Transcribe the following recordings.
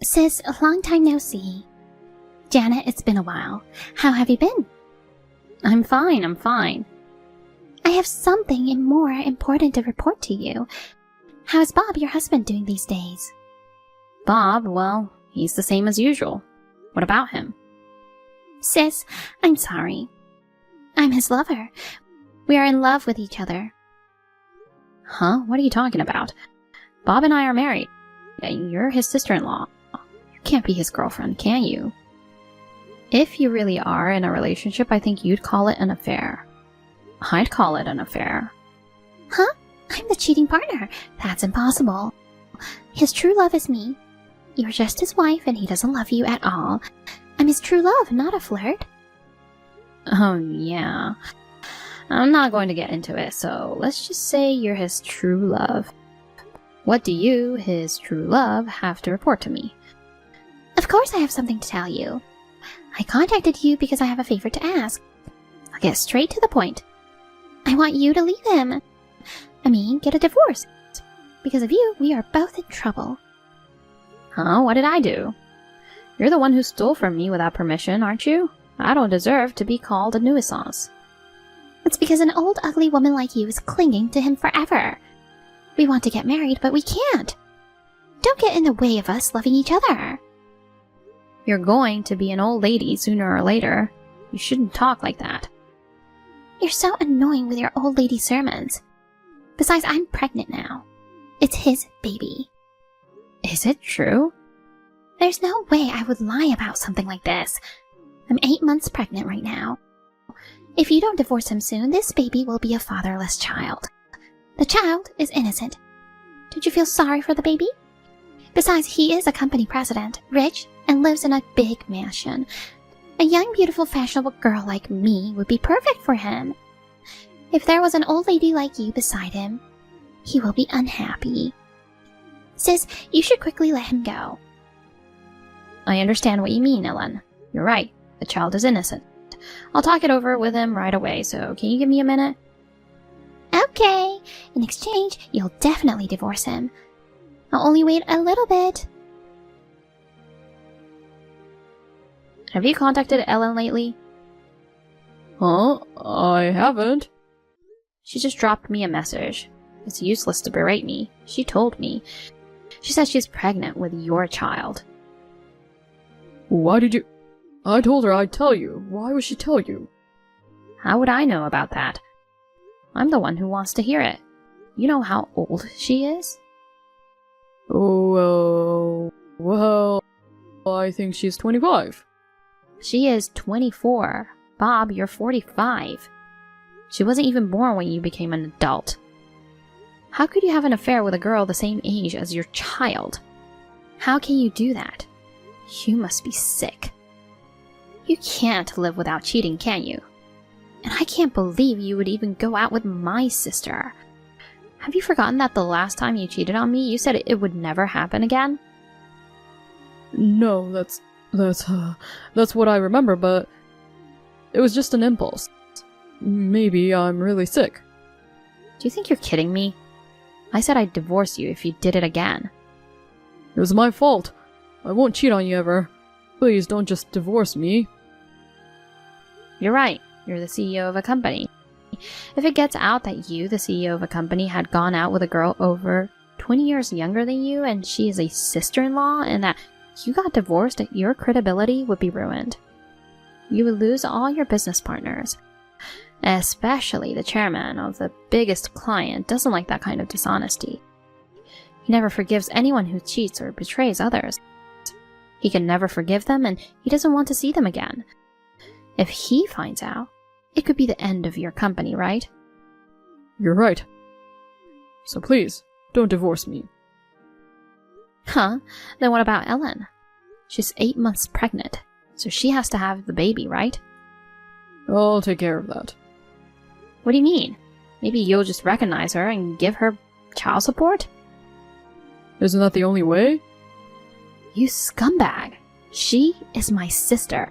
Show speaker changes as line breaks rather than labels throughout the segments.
Sis, a long time no see. Janet, it's been a while. How have you been?
I'm fine.
I have something more important to report to you. How's Bob, your husband, doing these days?
Bob, well, he's the same as usual. What about him?
Sis, I'm sorry. I'm his lover. We are in love with each other.
Huh? What are you talking about? Bob and I are married. You're his sister-in-law. You can't be his girlfriend, can you? If you really are in a relationship, I think you'd call it an affair. I'd call it an affair.
Huh? I'm the cheating partner. That's impossible. His true love is me. You're just his wife and he doesn't love you at all. I'm his true love, not a flirt.
Oh, yeah. I'm not going to get into it, so let's just say you're his true love. What do you, his true love, have to report to me?
Of course I have something to tell you. I contacted you because I have a favor to ask. I'll get straight to the point. I want you to leave him. I mean, get a divorce. Because of you, we are both in trouble.
Huh? What did I do? You're the one who stole from me without permission, aren't you? I don't deserve to be called a nuisance.
It's because an old ugly woman like you is clinging to him forever. We want to get married, but we can't. Don't get in the way of us loving each other.
You're going to be an old lady sooner or later. You shouldn't talk like that.
You're so annoying with your old lady sermons. Besides, I'm pregnant now. It's his baby.
Is it true?
There's no way I would lie about something like this. I'm 8 months pregnant right now. If you don't divorce him soon, this baby will be a fatherless child. The child is innocent. Don't you feel sorry for the baby? Besides, he is a company president, rich, and lives in a big mansion. A young, beautiful, fashionable girl like me would be perfect for him. If there was an old lady like you beside him, he will be unhappy. Sis, you should quickly let him go.
I understand what you mean, Ellen. You're right. The child is innocent. I'll talk it over with him right away, so can you give me a minute?
Okay. In exchange, you'll definitely divorce him. I'll only wait a little bit.
Have you contacted Ellen lately?
Huh? I haven't.
She just dropped me a message. It's useless to berate me. She told me. She says she's pregnant with your child.
Why did you... I told her I'd tell you. Why would she tell you?
How would I know about that? I'm the one who wants to hear it. You know how old she is?
Oh, well, I think she's 25.
She is 24. Bob, you're 45. She wasn't even born when you became an adult. How could you have an affair with a girl the same age as your child? How can you do that? You must be sick. You can't live without cheating, can you? And I can't believe you would even go out with my sister. Have you forgotten that the last time you cheated on me, you said it would never happen again?
No, that's what I remember, but it was just an impulse. Maybe I'm really sick.
Do you think you're kidding me? I said I'd divorce you if you did it again.
It was my fault. I won't cheat on you ever. Please don't just divorce me.
You're right. You're the CEO of a company. If it gets out that you, the CEO of a company, had gone out with a girl over 20 years younger than you and she is a sister-in-law and that you got divorced, your credibility would be ruined. You would lose all your business partners. Especially the chairman of the biggest client doesn't like that kind of dishonesty. He never forgives anyone who cheats or betrays others. He can never forgive them and he doesn't want to see them again. If he finds out, it could be the end of your company, right?
You're right. So please, don't divorce me.
Huh? Then what about Ellen? She's 8 months pregnant, so she has to have the baby, right?
I'll take care of that.
What do you mean? Maybe you'll just recognize her and give her child support?
Isn't that the only way?
You scumbag! She is my sister.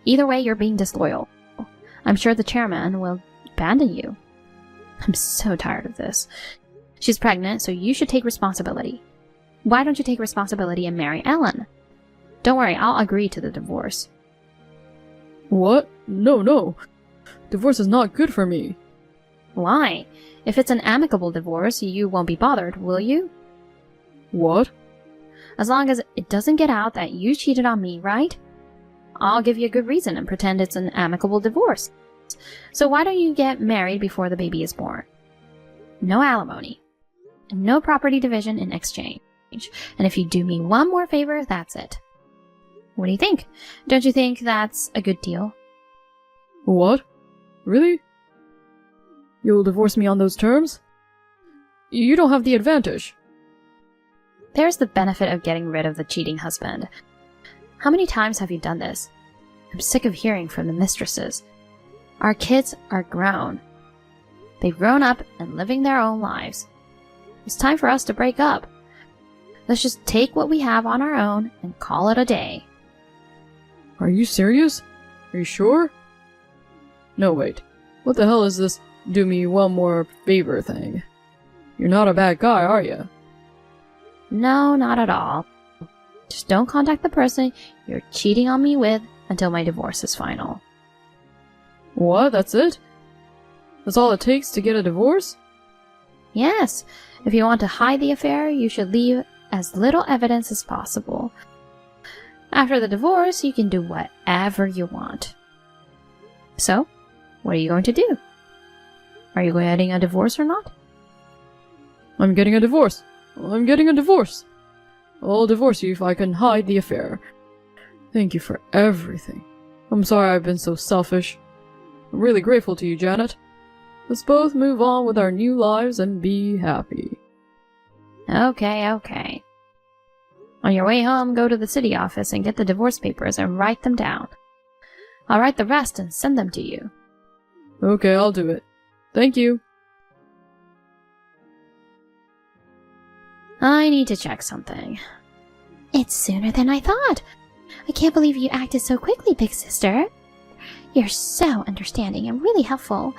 Either way, you're being disloyal. I'm sure the chairman will abandon you. I'm so tired of this. She's pregnant, so you should take responsibility. Why don't you take responsibility and marry Ellen? Don't worry, I'll agree to the divorce.
What? No. Divorce is not good for me.
Why? If it's an amicable divorce, you won't be bothered, will you?
What?
As long as it doesn't get out that you cheated on me, right? I'll give you a good reason and pretend it's an amicable divorce. So why don't you get married before the baby is born? No alimony. And no property division in exchange. And if you do me one more favor, that's it. What do you think? Don't you think that's a good deal?
What? Really? You'll divorce me on those terms? You don't have the advantage.
There's the benefit of getting rid of the cheating husband. How many times have you done this? I'm sick of hearing from the mistresses. Our kids are grown. They've grown up and living their own lives. It's time for us to break up. Let's just take what we have on our own and call it a day.
Are you serious? Are you sure? No, wait. What the hell is this do me one more favor thing? You're not a bad guy, are you?
No, not at all. Just don't contact the person you're cheating on me with until my divorce is final.
What? That's it? That's all it takes to get a divorce?
Yes. If you want to hide the affair, you should leave as little evidence as possible. After the divorce, you can do whatever you want. So, what are you going to do? Are you getting a divorce or not?
I'm getting a divorce. I'm getting a divorce. I'll divorce you if I can hide the affair. Thank you for everything. I'm sorry I've been so selfish. I'm really grateful to you, Janet. Let's both move on with our new lives and be happy.
Okay. On your way home, go to the city office and get the divorce papers and write them down. I'll write the rest and send them to you.
Okay, I'll do it. Thank you.
I need to check something.
It's sooner than I thought. I can't believe you acted so quickly, big sister. You're so understanding and really helpful.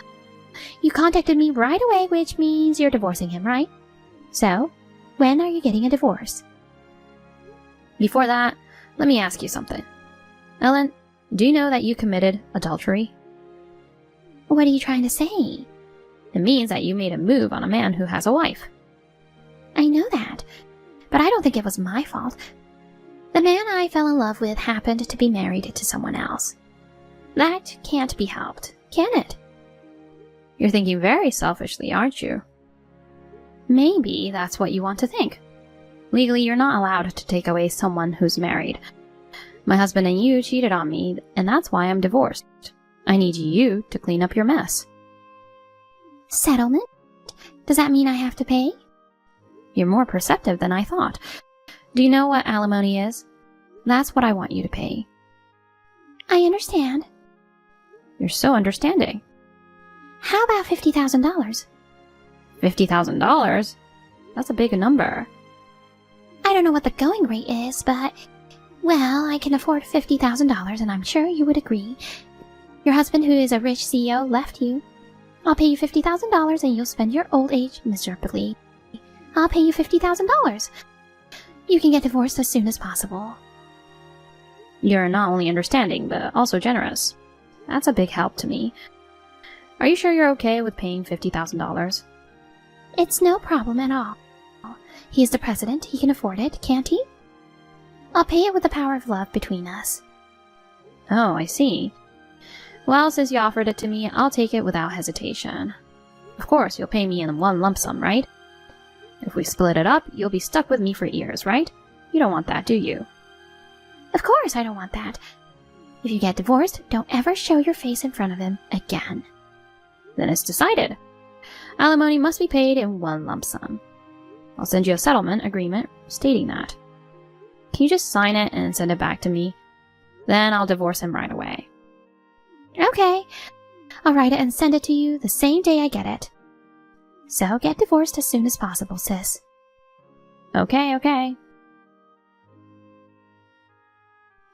You contacted me right away, which means you're divorcing him, right? So, when are you getting a divorce?
Before that, let me ask you something. Ellen, do you know that you committed adultery?
What are you trying to say?
It means that you made a move on a man who has a wife.
I know that, but I don't think it was my fault. The man I fell in love with happened to be married to someone else. That can't be helped, can it?
You're thinking very selfishly, aren't you? Maybe that's what you want to think. Legally, you're not allowed to take away someone who's married. My husband and you cheated on me, and that's why I'm divorced. I need you to clean up your mess.
Settlement? Does that mean I have to pay?
You're more perceptive than I thought. Do you know what alimony is? That's what I want you to pay.
I understand.
You're so understanding.
How about $50,000?
$50,000? That's a big number.
I don't know what the going rate is, but... Well, I can afford $50,000 and I'm sure you would agree. Your husband, who is a rich CEO, left you. I'll pay you $50,000 and you'll spend your old age miserably. I'll pay you $50,000. You can get divorced as soon as possible.
You're not only understanding, but also generous. That's a big help to me. Are you sure you're okay with paying $50,000?
It's no problem at all. He is the president, he can afford it, can't he? I'll pay it with the power of love between us.
Oh, I see. Well, since you offered it to me, I'll take it without hesitation. Of course, you'll pay me in one lump sum, right? If we split it up, you'll be stuck with me for years, right? You don't want that, do you?
Of course I don't want that. If you get divorced, don't ever show your face in front of him again.
Then it's decided. Alimony must be paid in one lump sum. I'll send you a settlement agreement stating that. Can you just sign it and send it back to me? Then I'll divorce him right away.
Okay. I'll write it and send it to you the same day I get it. So get divorced as soon as possible, sis.
Okay.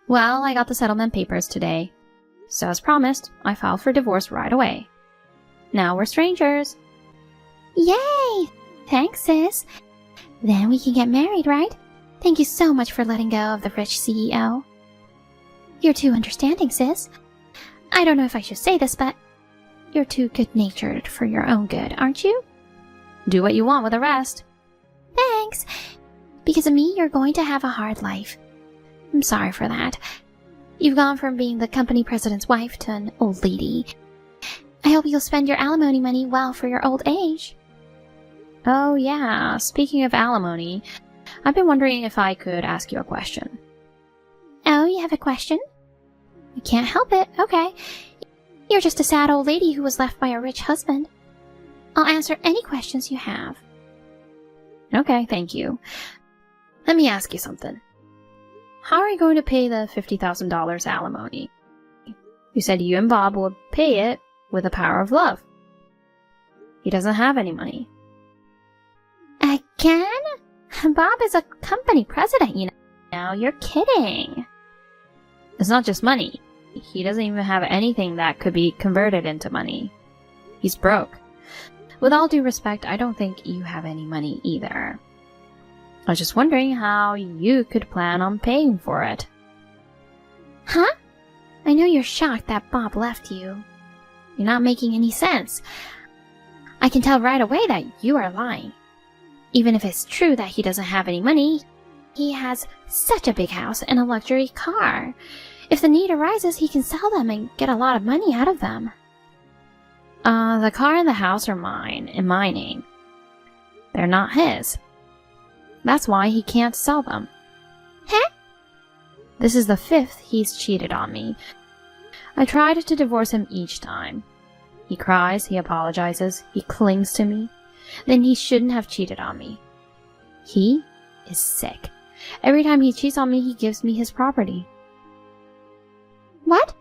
Well, I got the settlement papers today. So as promised, I filed for divorce right away. Now we're strangers.
Yay! Thanks, sis. Then we can get married, right? Thank you so much for letting go of the rich CEO. You're too understanding, sis. I don't know if I should say this, but you're too good-natured for your own good, aren't you?
Do what you want with the rest.
Thanks. Because of me, you're going to have a hard life. I'm sorry for that. You've gone from being the company president's wife to an old lady. I hope you'll spend your alimony money well for your old age.
Oh yeah, speaking of alimony, I've been wondering if I could ask you a question.
Oh, you have a question? I can't help it. Okay. You're just a sad old lady who was left by a rich husband. I'll answer any questions you have.
Okay, thank you. Let me ask you something. How are you going to pay the $50,000 alimony? You said you and Bob would pay it with the power of love. He doesn't have any money.
Again? Bob is a company president, you know. You're kidding.
It's not just money. He doesn't even have anything that could be converted into money. He's broke. With all due respect, I don't think you have any money either. I was just wondering how you could plan on paying for it.
Huh? I know you're shocked that Bob left you. You're not making any sense. I can tell right away that you are lying. Even if it's true that he doesn't have any money, he has such a big house and a luxury car. If the need arises, he can sell them and get a lot of money out of them.
The car and the house are mine, in my name. They're not his. That's why he can't sell them.
Huh?
This is the 5th he's cheated on me. I tried to divorce him each time. He cries, he apologizes, he clings to me. Then he shouldn't have cheated on me. He is sick. Every time he cheats on me, he gives me his property.
What?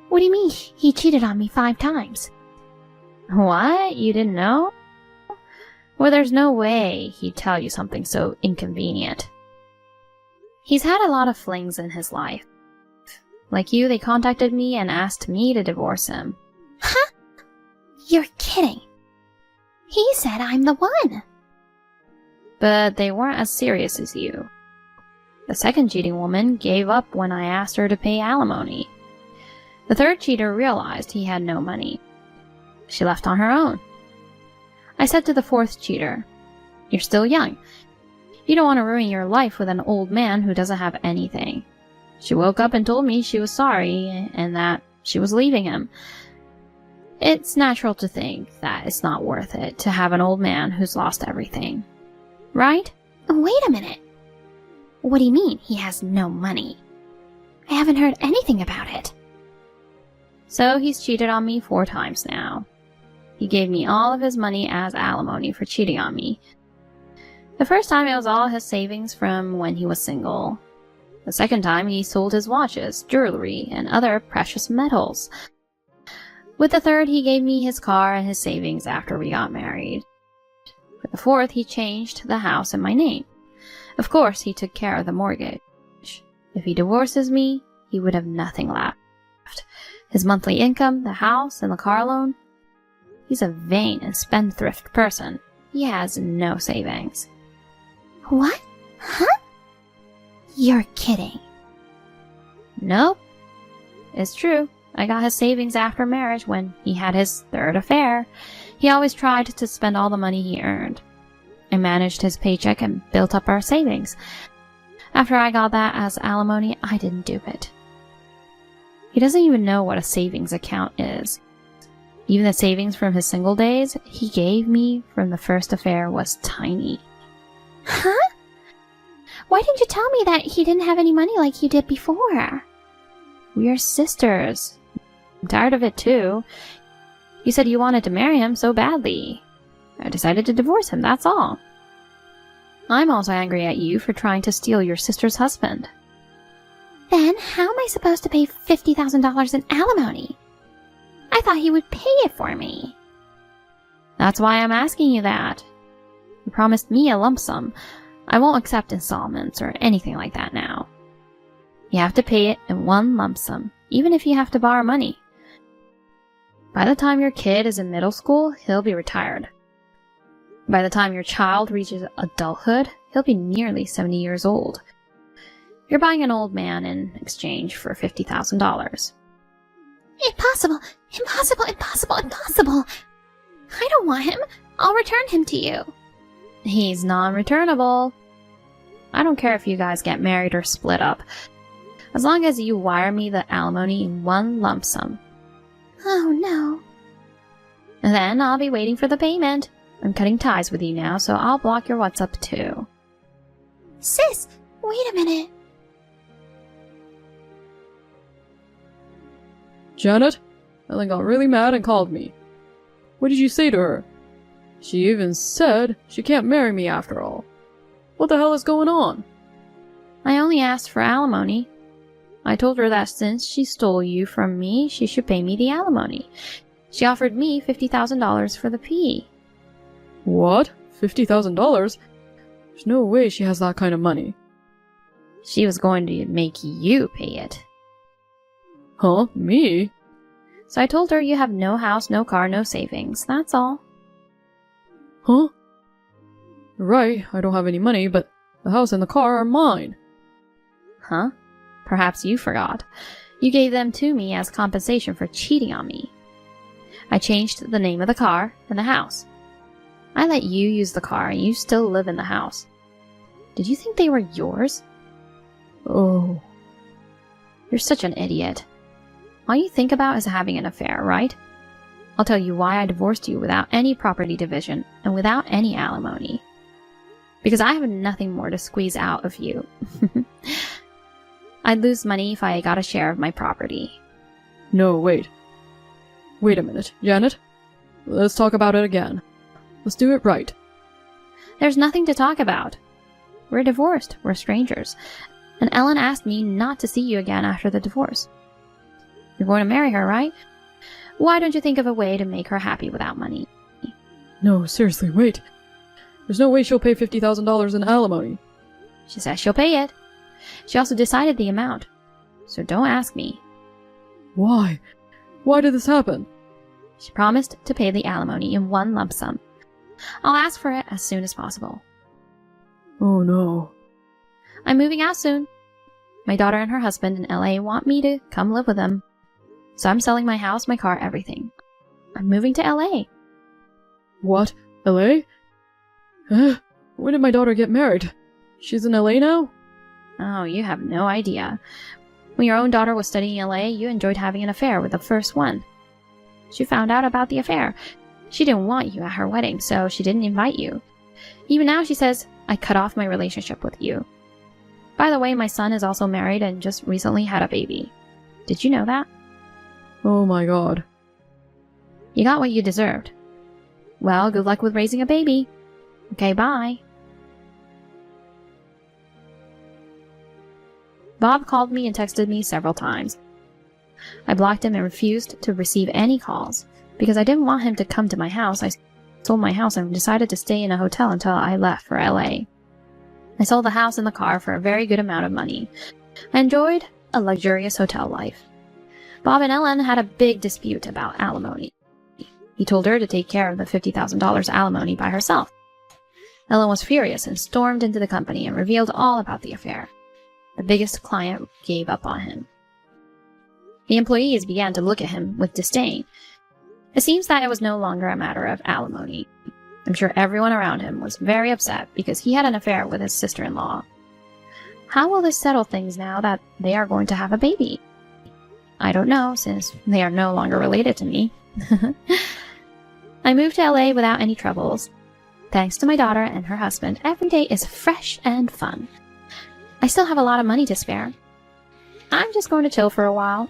What do you mean he cheated on me 5 times?
What? You didn't know? Well, there's no way he'd tell you something so inconvenient. He's had a lot of flings in his life. Like you, they contacted me and asked me to divorce him.
Huh? You're kidding. He said I'm the one.
But they weren't as serious as you. The second cheating woman gave up when I asked her to pay alimony. The third cheater realized he had no money. She left on her own. I said to the fourth cheater, "You're still young. You don't want to ruin your life with an old man who doesn't have anything." She woke up and told me she was sorry and that she was leaving him. It's natural to think that it's not worth it to have an old man who's lost everything. Right?
Wait a minute. What do you mean he has no money? I haven't heard anything about it.
So he's cheated on me 4 times now. He gave me all of his money as alimony for cheating on me. The first time it was all his savings from when he was single. The second time he sold his watches, jewelry, and other precious metals. With the third, he gave me his car and his savings after we got married. For the fourth, he changed the house in my name. Of course, he took care of the mortgage. If he divorces me, he would have nothing left. His monthly income, the house, and the car loan. He's a vain and spendthrift person. He has no savings.
What? Huh? You're kidding.
Nope. It's true. I got his savings after marriage when he had his third affair. He always tried to spend all the money he earned. I managed his paycheck and built up our savings. After I got that as alimony, I didn't do it. He doesn't even know what a savings account is. Even the savings from his single days he gave me from the first affair was tiny.
Huh? Why didn't you tell me that he didn't have any money like you did before?
We are sisters. I'm tired of it too. You said you wanted to marry him so badly. I decided to divorce him, that's all. I'm also angry at you for trying to steal your sister's husband.
Then how am I supposed to pay $50,000 in alimony? I thought he would pay it for me.
That's why I'm asking you that. You promised me a lump sum. I won't accept installments or anything like that now. You have to pay it in one lump sum, even if you have to borrow money. By the time your kid is in middle school, he'll be retired. By the time your child reaches adulthood, he'll be nearly 70 years old. You're buying an old man in exchange for $50,000.
Impossible! Impossible! Impossible! Impossible! I don't want him. I'll return him to you.
He's non-returnable. I don't care if you guys get married or split up, as long as you wire me the alimony in one lump sum.
Oh no.
And then I'll be waiting for the payment. I'm cutting ties with you now, so I'll block your WhatsApp too.
Sis, wait a minute.
Janet? Ellen got really mad and called me. What did you say to her? She even said she can't marry me after all. What the hell is going on?
I only asked for alimony. I told her that since she stole you from me, she should pay me the alimony. She offered me $50,000 for the P.
What? $50,000? There's no way she has that kind of money.
She was going to make you pay it.
Huh? Me?
So I told her you have no house, no car, no savings. That's all.
Huh? You're right, I don't have any money, but the house and the car are mine.
Huh? Perhaps you forgot. You gave them to me as compensation for cheating on me. I changed the name of the car and the house. I let you use the car and you still live in the house. Did you think they were yours?
Oh.
You're such an idiot. All you think about is having an affair, right? I'll tell you why I divorced you without any property division and without any alimony. Because I have nothing more to squeeze out of you. I'd lose money if I got a share of my property.
No, wait. Wait a minute, Janet. Let's talk about it again. Let's do it right.
There's nothing to talk about. We're divorced. We're strangers. And Ellen asked me not to see you again after the divorce. You're going to marry her, right? Why don't you think of a way to make her happy without money?
No, seriously, wait. There's no way she'll pay $50,000 in alimony.
She says she'll pay it. She also decided the amount. So don't ask me.
Why? Why did this happen?
She promised to pay the alimony in one lump sum. I'll ask for it as soon as possible.
Oh no.
I'm moving out soon. My daughter and her husband in LA want me to come live with them. So I'm selling my house, my car, everything. I'm moving to LA.
What? LA? When did my daughter get married? She's in LA now?
Oh, you have no idea. When your own daughter was studying in LA, you enjoyed having an affair with the first one. She found out about the affair. She didn't want you at her wedding, so she didn't invite you. Even now she says, I cut off my relationship with you. By the way, my son is also married and just recently had a baby. Did you know that?
Oh my god.
You got what you deserved. Well, good luck with raising a baby. Okay, bye. Bob called me and texted me several times. I blocked him and refused to receive any calls. Because I didn't want him to come to my house, I sold my house and decided to stay in a hotel until I left for LA. I sold the house and the car for a very good amount of money. I enjoyed a luxurious hotel life. Bob and Ellen had a big dispute about alimony. He told her to take care of the $50,000 alimony by herself. Ellen was furious and stormed into the company and revealed all about the affair. The biggest client gave up on him. The employees began to look at him with disdain. It seems that it was no longer a matter of alimony. I'm sure everyone around him was very upset because he had an affair with his sister-in-law. How will this settle things now that they are going to have a baby? I don't know, since they are no longer related to me. I moved to LA without any troubles. Thanks to my daughter and her husband, every day is fresh and fun. I still have a lot of money to spare. I'm just going to chill for a while.